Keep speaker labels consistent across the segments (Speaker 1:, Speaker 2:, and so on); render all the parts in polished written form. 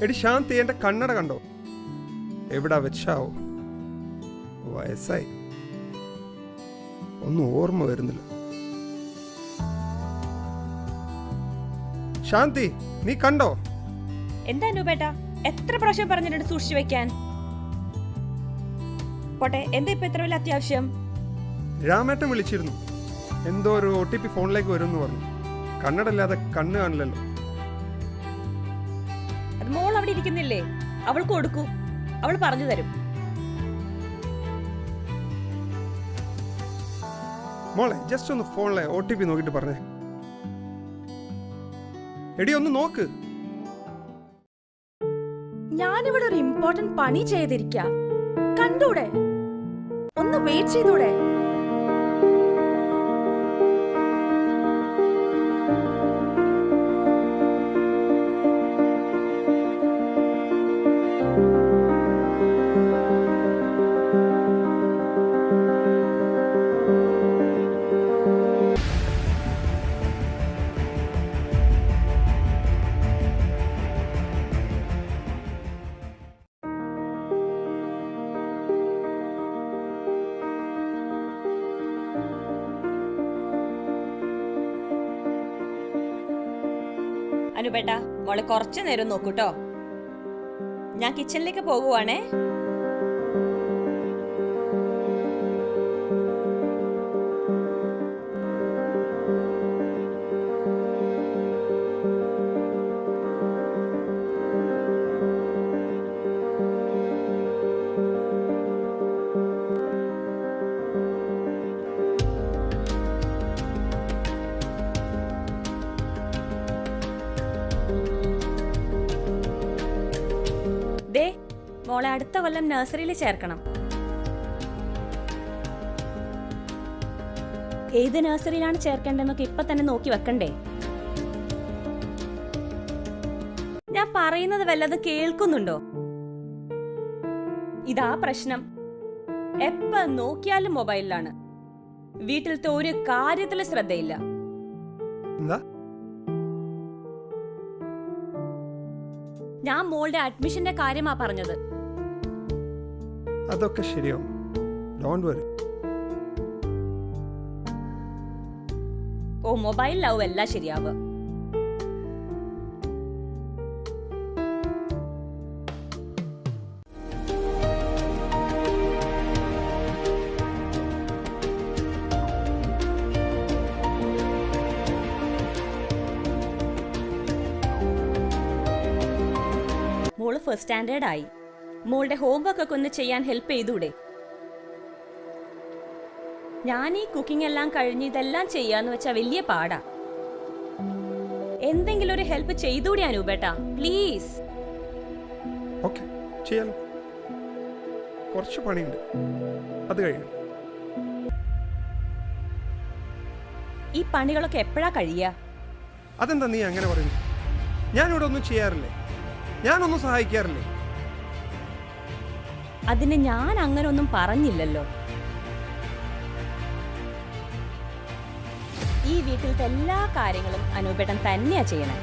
Speaker 1: എടി ശാന്തി, എന്റെ കണ്ണട കണ്ടോ? എവിടാ വെച്ചാവോ? വയസ്സായി, ഒന്നും ഓർമ്മ വരുന്നില്ല. ശാന്തി, നീ കണ്ടോ?
Speaker 2: എന്താ അനുപേട്ട, എത്ര പ്രാവശ്യം പറഞ്ഞിട്ടുണ്ട് സൂക്ഷിച്ചു വെക്കാൻ? പോട്ടെ, എന്താ ഇപ്പൊ ഇത്ര വലിയ അത്യാവശ്യം?
Speaker 1: രാമേട്ടൻ വിളിച്ചിരുന്നു, എന്തോ ഒരു OTP ഫോണിലേക്ക് വരും എന്ന് പറഞ്ഞു. കണ്ണടല്ലാതെ കണ്ണ് കാണില്ലല്ലോ.
Speaker 2: അത് മോൾ അവിടെ ഇരിക്കുന്നില്ലേ, അവൾക്ക് കൊടുക്കൂ, അവൾ പറഞ്ഞു തരും.
Speaker 1: മോളെ, ജസ്റ്റ് ഒന്ന് ഫോണിലെ OTP നോക്കിട്ട് പറഞ്ഞേ. എടി ഒന്ന് നോക്ക്.
Speaker 3: ഞാനിവിടെ ഒരു ഇമ്പോർട്ടന്റ് പണി ചെയ്തിരിക്ക, കണ്ടൂടെ? ഒന്ന് വെയിറ്റ് ചെയ്തൂടെ?
Speaker 2: അനുപേട്ട, മോളെ കുറച്ചു നേരം നോക്കൂട്ടോ. ഞാൻ കിച്ചണിലേക്ക് പോകുവാണേ. ദേ, മോളെ അടുത്ത കൊല്ലം നഴ്സറിയിൽ ചേർക്കണം. ഏത് നഴ്സറിയിലാണ് ചേർക്കേണ്ടതെന്നൊക്കെ ഇപ്പൊ തന്നെ നോക്കി വെക്കണ്ടേ? ഞാൻ പറയുന്നത് വല്ലതും കേൾക്കുന്നുണ്ടോ? ഇതാ പ്രശ്നം. എപ്പ നോക്കിയാലും മൊബൈലിലാണ്. വീട്ടിലത്തെ ഒരു കാര്യത്തിലും ശ്രദ്ധയില്ല. ഞാൻ മോളുടെ അഡ്മിഷന്റെ കാര്യമാ പറഞ്ഞത്.
Speaker 1: അതൊക്കെ ശരിയാവും, ഡോണ്ട് വറി.
Speaker 2: ഓ, മൊബൈലിലാവും എല്ലാം ശരിയാവുക. മോള് ഫസ്റ്റ് സ്റ്റാൻഡേർഡ് ആയി. മോളുടെ ഹോംവർക്ക് ഒക്കെ ഒന്ന് ചെയ്യാൻ ഹെൽപ്പ് ചെയ്തൂടെ? ഞാൻ ഈ കുക്കിംഗ് എല്ലാം കഴിഞ്ഞ് ഇതെല്ലാം ചെയ്യാന്ന് വെച്ചാ വലിയ പാടാ. എന്തെങ്കിലും ഒരു ഹെൽപ്പ് ചെയ്തൂടെ അനുപേട്ടാ, പ്ലീസ്?
Speaker 1: ഓക്കേ, ചെയ്യാലോ. കുറച്ച് പണിയുണ്ട്, അത് കഴിയും.
Speaker 2: ഈ പണികളൊക്കെ എപ്പോഴാ കഴിയാ?
Speaker 1: അതെന്താ നീ അങ്ങനെ പറയുന്നു? ഞാനിവിടെ ഒന്നും ചെയ്യാറില്ലേ? ഞാനൊന്നും സഹായിക്കാറില്ലേ?
Speaker 2: അതിന് ഞാൻ അങ്ങനെ ഒന്നും പറഞ്ഞില്ലല്ലോ. ഈ വീട്ടിലത്തെ എല്ലാ കാര്യങ്ങളും അനുപേട്ടൻ തന്നെയാ ചെയ്യണം.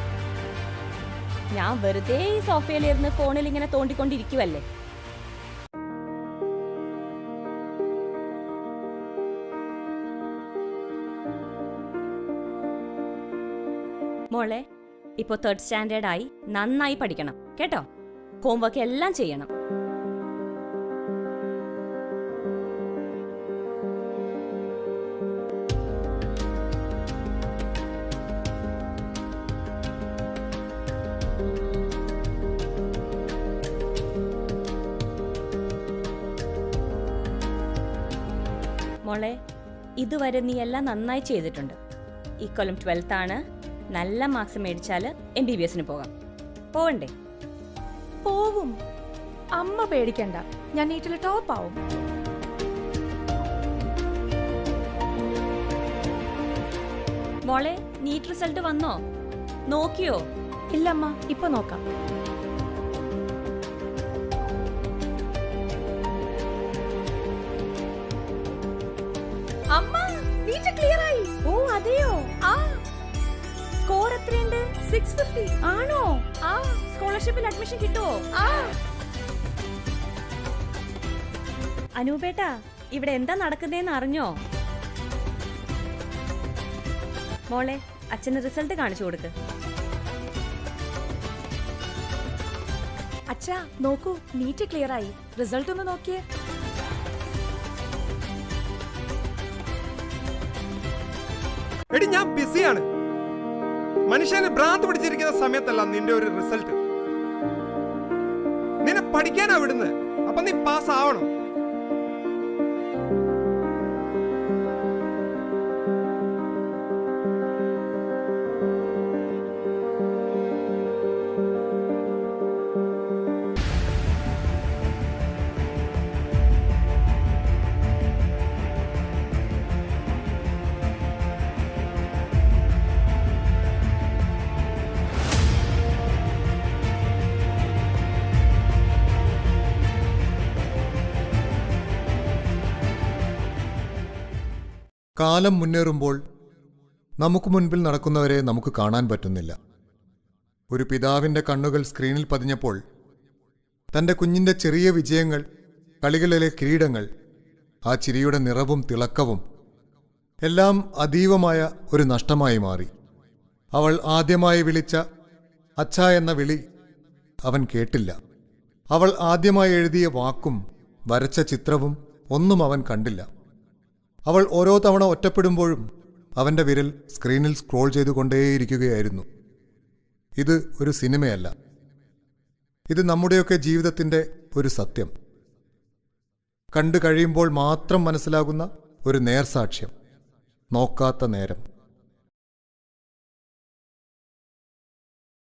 Speaker 2: ഞാൻ വെറുതെ ഈ സോഫയിലിരുന്ന് ഫോണിൽ ഇങ്ങനെ തോണ്ടിക്കൊണ്ടിരിക്കുവല്ലേ. മോളെ, ഇപ്പൊ 3rd സ്റ്റാൻഡേർഡ് ആയി, നന്നായി പഠിക്കണം കേട്ടോ. ഹോംവർക്ക് എല്ലാം ചെയ്യണം. മോളെ, ഇതുവരെ നീ എല്ലാം നന്നായി ചെയ്തിട്ടുണ്ട്. ഇക്കൊല്ലം 12th ആണ്. നല്ല മാർക്സ് മേടിച്ചാല് MBBS പോകാം. പോവണ്ടേ?
Speaker 3: പോവും. അമ്മ പേടിക്കണ്ട, ഞാൻ നീറ്റില് ടോപ്പ് ആവും.
Speaker 2: മോളെ, നീറ്റ് റിസൾട്ട് വന്നോ? നോക്കിയോ?
Speaker 3: ഇല്ലമ്മ, ഇപ്പൊ നോക്കാം. അമ്മ, നീറ്റ് ക്ലിയർ ആയി.
Speaker 2: ഓ അതെയോ?
Speaker 3: ആ,
Speaker 2: സ്കോർ എത്രയുണ്ട്?
Speaker 3: 650.
Speaker 2: ആണോ?
Speaker 3: ആ,
Speaker 2: സ്കോളർഷിപ്പ് ഫെലോഷിപ്പിൽ അഡ്മിഷൻ കിട്ടുമോ? അനൂപേട്ടാ, ഇവിടെ എന്താ നടക്കുന്നതെന്ന് അറിഞ്ഞോ? മോളെ, അച്ഛന് റിസൾട്ട് കാണിച്ചു കൊടുക്ക്.
Speaker 3: അച്ഛാ നോക്കൂ, നീറ്റ് ക്ലിയർ ആയി. റിസൾട്ട് ഒന്ന് നോക്കിയേ.
Speaker 1: എടി ഞാൻ ബിസിയാണ്. മനുഷ്യന് ഭ്രാന്ത് പിടിച്ചിരിക്കുന്ന സമയത്തല്ല നിന്റെ ഒരു റിസൾട്ട്. നിന്നെ പഠിക്കാനാ വിടുന്നത്. അപ്പൊ നീ പാസ് ആവണം.
Speaker 4: കാലം മുന്നേറുമ്പോൾ നമുക്ക് മുൻപിൽ നടക്കുന്നവരെ നമുക്ക് കാണാൻ പറ്റുന്നില്ല. ഒരു പിതാവിൻ്റെ കണ്ണുകൾ സ്ക്രീനിൽ പതിഞ്ഞപ്പോൾ തൻ്റെ കുഞ്ഞിൻ്റെ ചെറിയ വിജയങ്ങൾ, കളികളിലെ കിരീടങ്ങൾ, ആ ചിരിയുടെ നിറവും തിളക്കവും എല്ലാം അതീവമായ ഒരു നഷ്ടമായി മാറി. അവൾ ആദ്യമായി വിളിച്ച അച്ഛ എന്ന വിളി അവൻ കേട്ടില്ല. അവൾ ആദ്യമായി എഴുതിയ വാക്കും വരച്ച ചിത്രവും ഒന്നും അവൻ കണ്ടില്ല. അവൾ ഓരോ തവണ ഒറ്റപ്പെടുമ്പോഴും അവൻ്റെ വിരൽ സ്ക്രീനിൽ സ്ക്രോൾ ചെയ്തുകൊണ്ടേയിരിക്കുകയായിരുന്നു. ഇത് ഒരു സിനിമയല്ല, ഇത് നമ്മുടെയൊക്കെ ജീവിതത്തിൻ്റെ ഒരു സത്യം. കണ്ടു കഴിയുമ്പോൾ മാത്രം മനസ്സിലാകുന്ന ഒരു നേർസാക്ഷ്യം. നോക്കാത്ത നേരം.